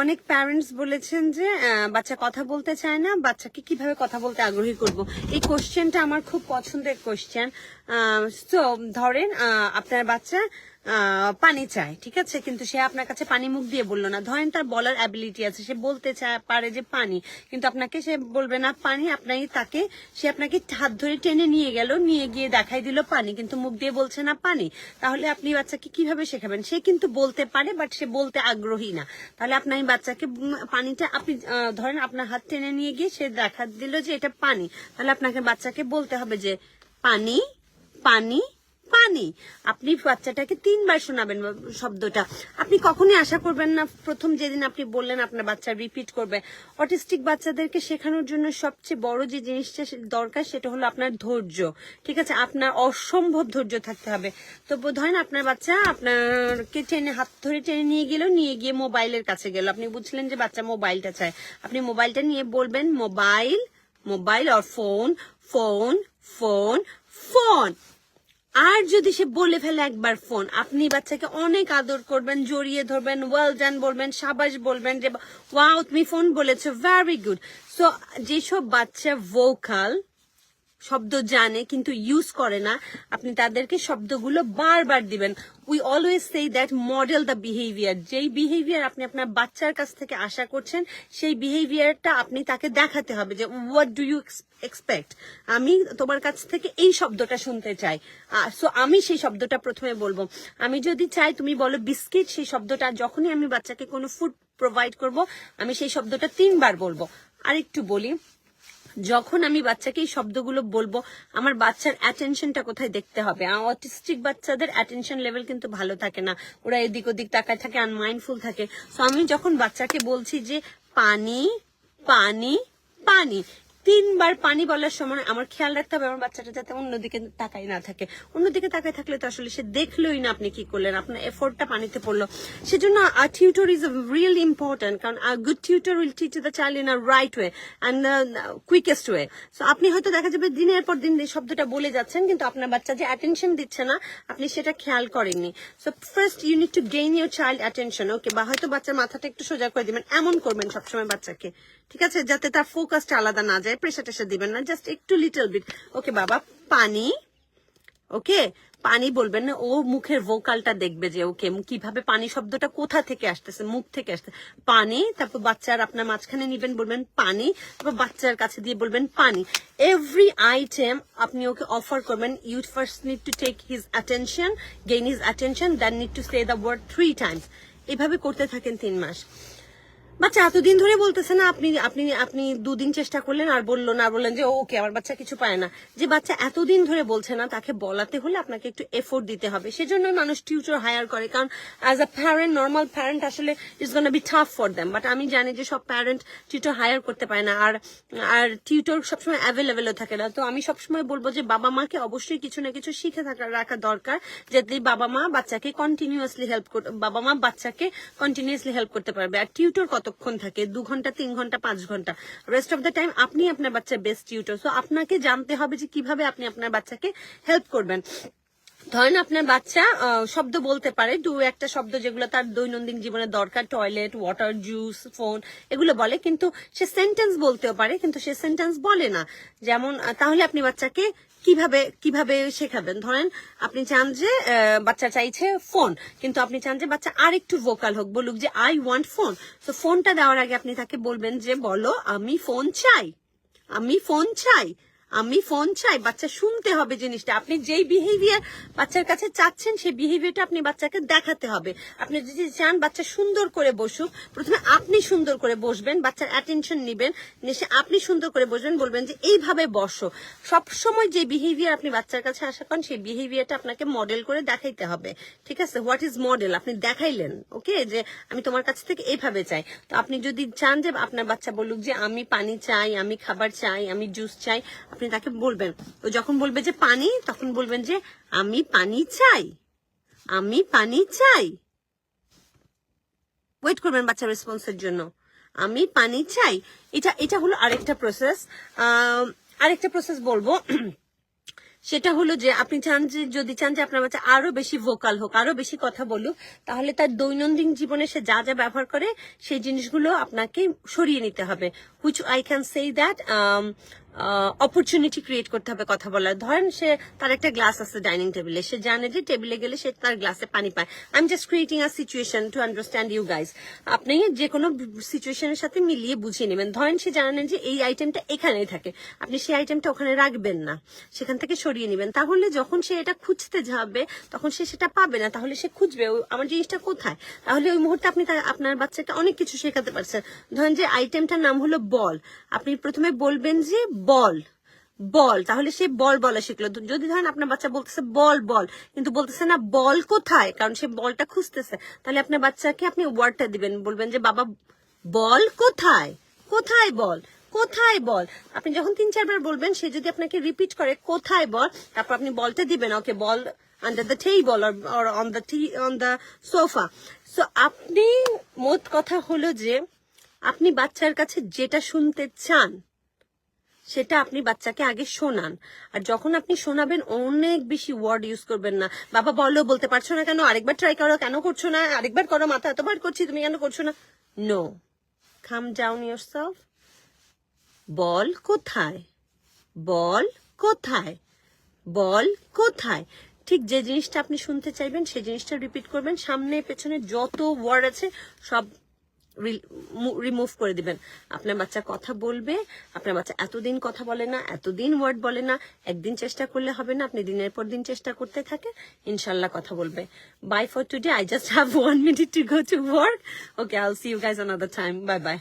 অনেক প্যারেন্টস বলেছেন যে বাচ্চা কথা বলতে চায় না, বাচ্চাকে কিভাবে কথা বলতে আগ্রহী করব। এই কোশ্চেনটা আমার খুব পছন্দের কোশ্চেন। তো ধরেন আপনার বাচ্চা পানি চায়, ঠিক আছে, কিন্তু সে আপনার কাছে পানি মুখ দিয়ে বললো না। ধরেন তার বলার অ্যাবিলিটি আছে, সে বলতে চায় পারে যে পানি, কিন্তু আপনাকে সে বলবে না পানি। সে আপনাকে হাত ধরে টেনে নিয়ে গেল, নিয়ে গিয়ে দেখাই দিল পানি, কিন্তু মুখ দিয়ে বলছে না পানি। তাহলে আপনি বাচ্চাকে কিভাবে শেখাবেন? সে কিন্তু বলতে পারে, বাট সে বলতে আগ্রহী না। তাহলে আপনি বাচ্চাকে পানিটা আপনি ধরেন আপনার হাত টেনে নিয়ে গিয়ে সে দেখা দিল যে এটা পানি, তাহলে আপনাকে বাচ্চাকে বলতে হবে যে পানি পানি পানি। আপনি বাচ্চাটাকে 3 বার শোনাবেন শব্দটা। আপনি কখনই আশা করবেন না প্রথম যেদিন আপনি বললেন আপনার বাচ্চা রিপিট করবে। অটিস্টিক বাচ্চাদেরকে শেখানোর জন্য সবচেয়ে বড় যে জিনিসটা দরকার সেটা হলো আপনার ধৈর্য, ঠিক আছে। আপনার অসম্ভব ধৈর্য থাকতে হবে। তো ধরেন আপনার বাচ্চা আপনাকে হাত ধরে টেনে নিয়ে গেল, নিয়ে গিয়ে মোবাইলের কাছে গেল। আপনি বুঝলেন যে বাচ্চা মোবাইলটা চায়, আপনি মোবাইলটা নিয়ে বলবেন মোবাইল মোবাইল আর ফোন ফোন ফোন ফোন। আর যদি সে বলে ফেলে একবার ফোন, আপনি বাচ্চাকে অনেক আদর করবেন, জড়িয়ে ধরবেন, ওয়েল ডান বলবেন, সাবাস বলবেন যে ওয়াও তুমি ফোন বলেছো, ভেরি গুড। সো যেসব বাচ্চা ভোকাল, শব্দ জানে কিন্তু ইউজ করে না, আপনি তাদেরকে শব্দগুলো বারবার দিবেন। We always say that model the behaviour. যেই বিহেভিয়ার আপনি আপনার বাচ্চার কাছ থেকে আশা করছেন, সেই বিহেভিয়ারটা আপনি তাকে দেখাতে হবে যে হোয়াট ডু ইউ এক্সপেক্ট, আমি তোমার কাছ থেকে এই শব্দটা শুনতে চাই। সো আমি সেই শব্দটা প্রথমে বলবো। আমি যদি চাই তুমি বলো বিস্কিট, সেই শব্দটা যখনই আমি বাচ্চাকে কোনো ফুড প্রোভাইড করব, আমি সেই শব্দটা 3 বার বলবো। আরেকটু বলি, যখন আমি বাচ্চাকে এই শব্দগুলো বলবো, আমার বাচ্চার অ্যাটেনশনটা কোথায় দেখতে হবে। অটিস্টিক বাচ্চাদের অ্যাটেনশন লেভেল কিন্তু ভালো থাকে না, ওরা এদিক ওদিক তাকায় থাকে, আনমাইন্ডফুল থাকে। সো আমি যখন বাচ্চাকে বলছি যে পানি পানি পানি, 3 বার পানি বলার সময় আমার খেয়াল রাখতে হবে আমার বাচ্চাটা যাতে অন্যদিকে তাকাই না থাকে। অন্যদিকে তাকাই থাকলে তো আসলে সে দেখলোই না আপনি কি করলেন, আপনার এফোর্টটা পানিতে পড়লো। সেজন্য টিউটর ইজ রিয়েলি ইম্পর্টেন্ট, কারণ good tutor will teach the child in a right way and quickest way. So আপনি হয়তো দেখা যাবে দিনের পর দিন এই শব্দটা বলে যাচ্ছেন, কিন্তু আপনার বাচ্চা যে অ্যাটেনশন দিচ্ছে না, আপনি সেটা খেয়াল করেননি। So first you need to gain your child attention, okay. বা হয়তো বাচ্চার মাথাটা একটু সোজা করে দিবেন, এমন করবেন সবসময় বাচ্চাকে, ঠিক আছে, যাতে তার ফোকাসটা আলাদা না যায়। প্রেশার টেশার দিবেন না, জাস্ট একটু লিটল বিট। ওকে বাবা পানি, ওকে পানি বলবেন না, ও মুখের ভোকালটা দেখবে যে ওকে কিভাবে পানি শব্দটা কোথা থেকে আসতেছে, মুখ থেকে আসছে পানি। তারপর বাচ্চার আপনার মাঝখানে নিবেন, বলবেন পানি, তারপর বাচ্চার কাছে দিয়ে বলবেন পানি। এভরি আইটেম আপনি ওকে অফার করবেন, you first need to take his attention, gain his attention, then need to say the word 3 times. এভাবে করতে থাকেন 3 মাস। বাচ্চা এতদিন ধরে বলতেছে না, আপনি আপনি আপনি 2 দিন চেষ্টা করলেন আর বললো না, বললেন যে ওকে আমার বাচ্চা কিছু পায় না। যে বাচ্চা এতদিন ধরে বলছে না, তাকে বলাতে হলে আপনাকে একটু এফোর্ট দিতে হবে। সেজন্যই মানুষ টিউটর হায়ার করে, কারণ as a parent, normal parent আসলে it's gonna be tough for them. But আমি জানি যে সব প্যারেন্ট টিউটর হায়ার করতে পারে না, আর টিউটর সবসময় অ্যাভেলেবেলও থাকে না। তো আমি সবসময় বলবো যে বাবা মাকে অবশ্যই কিছু না কিছু শিখে রাখা দরকার, যাতে বাবা মা বাচ্চাকে কন্টিনিউয়াসলি হেল্প করতে পারবে। আর টিউটর কতক্ষণ থাকে? 2 ঘন্টা, 3 ঘন্টা, 5 ঘন্টা। রেস্ট অফ দ্য টাইম আপনি আপনার বাচ্চার বেস্ট টিউটর। সো আপনাকে জানতে হবে যে কিভাবে আপনি আপনার বাচ্চাকে হেল্প করবেন। ধরেন আপনার বাচ্চা শব্দ বলতে পারে, 2-1টা শব্দ যেগুলো তার দৈনন্দিন জীবনে দরকার, টয়লেট, ওয়াটার, জুস, ফোন, এগুলো বলে, কিন্তু সে সেন্টেন্স বলতেও পারে, কিন্তু সে সেন্টেন্স বলে না। যেমন তাহলে আপনি বাচ্চাকে কিভাবে শেখাবেন? ধরেন আপনি চান যে বাচ্চা চাইছে ফোন, কিন্তু আপনি চান যে বাচ্চা আরেকটু ভোকাল হোক, বলুক যে আই ওয়ান্ট ফোন। তো ফোনটা দেওয়ার আগে আপনি তাকে বলবেন যে বলো আমি ফোন চাই, আমি ফোন চাই, আমি ফোন চাই। বাচ্চা শুনতে হবে জিনিসটা। আপনি যেই বিহেভিয়ার বাচ্চার কাছে চাচ্ছেন, সেই বিহেভিয়ারটা আপনি বাচ্চাকে দেখাতে হবে। আপনি যদি চান বাচ্চা সুন্দর করে বসুক, প্রথমে আপনি সুন্দর করে বসবেন, বাচ্চার অ্যাটেনশন নিবেন, নিয়ে আপনি সুন্দর করে বসবেন, বলবেন যে এইভাবে বসো। সবসময় যে বিহেভিয়ার আপনি বাচ্চার কাছে আশা করেন, সেই বিহেভিয়ারটা আপনাকে মডেল করে দেখাইতে হবে, ঠিক আছে। What is model? আপনি দেখাইলেন, ওকে, যে আমি তোমার কাছ থেকে এইভাবে চাই। তো আপনি যদি চান যে আপনার বাচ্চা বলুক যে আমি পানি চাই, আমি খাবার চাই, আমি জুস চাই, আপনি তাকে বলবেন, ও যখন বলবে যে পানি, তখন বলবেন যে আমি পানি চাই, আমি পানি চাই। ওয়েট করবেন বাচ্চার রেসপন্সের জন্য, আমি পানি চাই। এটা হলো আরেকটা প্রসেস। আরেকটা প্রসেস বলবো, সেটা হলো যে আপনি চান যে যদি চান যে আপনার বাচ্চা আরো বেশি ভোকাল হোক, আরো বেশি কথা বলুক, তাহলে তার দৈনন্দিন জীবনে সে যা যা ব্যবহার করে সেই জিনিসগুলো আপনাকে সরিয়ে নিতে হবে। Which I can say that opportunity create করতে হবে কথা বলার। ধরেন সে তার একটা গ্লাস আছে ডাইনিং টেবিলে, সে জানে যে টেবিলে গেলে সে তার গ্লাসে পানি পায়। I am just creating a situation to understand you guys. আপনি যে কোনো সিচুয়েশনের সাথে মিলিয়ে বুঝিয়ে নেবেন। ধরেন সে জানেন যে এই আইটেমটা এখানেই থাকে, আপনি সেই আইটেমটা ওখানে রাখবেন না, সেখান থেকে সরিয়ে নেবেন। তাহলে যখন সে এটা খুঁজতে যাবে তখন সে সেটা পাবে না, তাহলে সে খুঁজবে আমার জিনিসটা কোথায়। তাহলে ওই মুহূর্তে আপনি আপনার বাচ্চাকে অনেক কিছু শেখাতে পারছেন। ধরেন যে আইটেমটার নাম হলো বল, আপনি প্রথমে বলবেন যে বল বল, তাহলে সে বল বলা শিখলো। যদি ধরেন আপনার বাচ্চা বলতেছে বল বল কিন্তু বলতেছে না বল কোথায়, কারণ সে বলটা খুঁজতেছে, তাহলে আপনার বাচ্চাকে আপনি ওয়ার্ডটা দিবেন, বলবেন যে বাবা বল কোথায়, কোথায় বল, কোথায় বল। আপনি যখন 3-4 বার বলবেন, সে যদি আপনাকে রিপিট করে কোথায় বল, তারপর আপনি বলটা দিবেন, ওকে বল under the table or on the sofa. So আপনি মোট কথা হলো যে আপনি বাচ্চার কাছে যেটা শুনতে চান সেটা আপনি বাচ্চাকে আগে শোনান। আর যখন আপনি শোনাবেন অনেক বেশি ওয়ার্ড ইউজ করবেন না। বাবা বলো, বলতে পারছো না কেন, আরেকবার ট্রাই করো, কেন করছো না, আরেকবার করো, মাথা এতবার করছি তুমি কেন করছো না। নো, কাম ডাউন ইয়োরসেলফ। বল কোথায়, বল কোথায়, বল কোথায়। ঠিক যে জিনিসটা আপনি শুনতে চাইবেন সেই জিনিসটা রিপিট করবেন। সামনে পেছনে যত ওয়ার্ড আছে সব রিমুভ করে দিবেন। আপনার বাচ্চা কথা বলবে। আপনার বাচ্চা এতদিন কথা বলে না, এতদিন ওয়ার্ড বলে না, একদিন চেষ্টা করলে হবে না, আপনি দিনের পর দিন চেষ্টা করতে থাকেন, ইনশাল্লাহ কথা বলবে। Bye for today, I just have 1 minute to go to work. Okay, I'll see you guys another time. Bye bye.